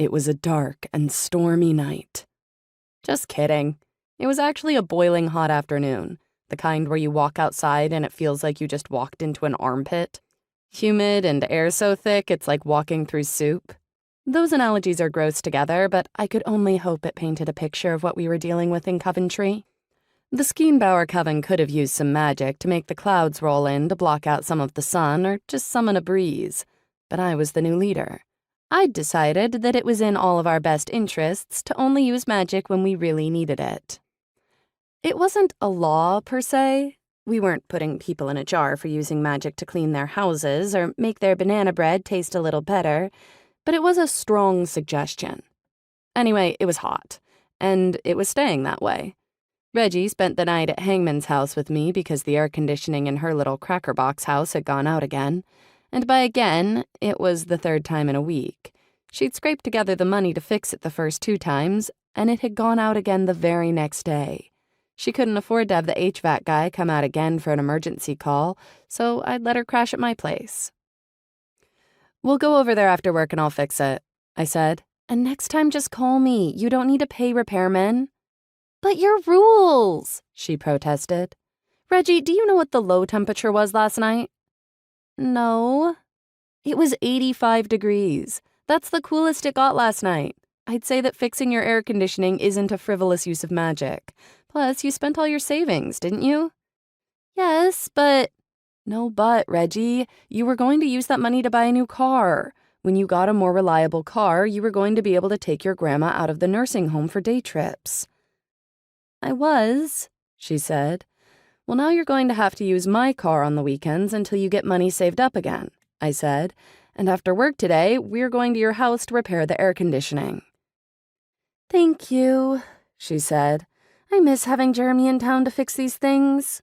It was a dark and stormy night. Just kidding. It was actually a boiling hot afternoon, the kind where you walk outside and it feels like you just walked into an armpit. Humid and air so thick it's like walking through soup. Those analogies are gross together, but I could only hope it painted a picture of what we were dealing with in Coventry. The Skeenbauer coven could have used some magic to make the clouds roll in to block out some of the sun or just summon a breeze, but I was the new leader. I'd decided that it was in all of our best interests to only use magic when we really needed it. It wasn't a law, per se. We weren't putting people in a jar for using magic to clean their houses or make their banana bread taste a little better, but it was a strong suggestion. Anyway, it was hot, and it was staying that way. Reggie spent the night at Hangman's house with me because the air conditioning in her little cracker box house had gone out again. And by again, it was the third time in a week. She'd scraped together the money to fix it the first 2 times, and it had gone out again the very next day. She couldn't afford to have the HVAC guy come out again for an emergency call, so I'd let her crash at my place. "We'll go over there after work and I'll fix it," I said. "And next time just call me. You don't need to pay repairmen." "But your rules," she protested. "Reggie, do you know what the low temperature was last night?" "No." "It was 85 degrees. That's the coolest it got last night. I'd say that fixing your air conditioning isn't a frivolous use of magic. Plus, you spent all your savings, didn't you?" "Yes, but—" "No but, Reggie. You were going to use that money to buy a new car. When you got a more reliable car, you were going to be able to take your grandma out of the nursing home for day trips." "I was," she said. "Well, now you're going to have to use my car on the weekends until you get money saved up again," I said. "And after work today, we're going to your house to repair the air conditioning." "Thank you," she said. "I miss having Jeremy in town to fix these things."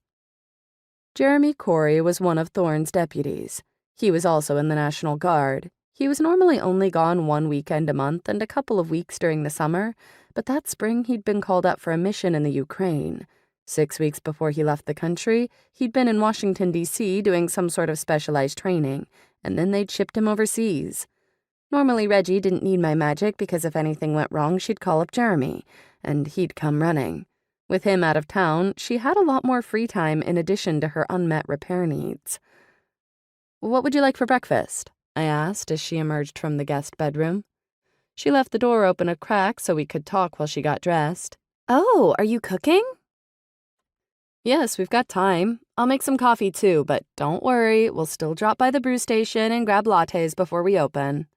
Jeremy Corey was one of Thorne's deputies. He was also in the National Guard. He was normally only gone 1 weekend a month and a couple of weeks during the summer, but that spring he'd been called up for a mission in the Ukraine. 6 weeks before he left the country, he'd been in Washington, D.C. doing some sort of specialized training, and then they'd shipped him overseas. Normally Reggie didn't need my magic because if anything went wrong, she'd call up Jeremy, and he'd come running. With him out of town, she had a lot more free time in addition to her unmet repair needs. "What would you like for breakfast?" I asked as she emerged from the guest bedroom. She left the door open a crack so we could talk while she got dressed. "Oh, are you cooking?" "Yes, we've got time. I'll make some coffee too, but don't worry, we'll still drop by the brew station and grab lattes before we open."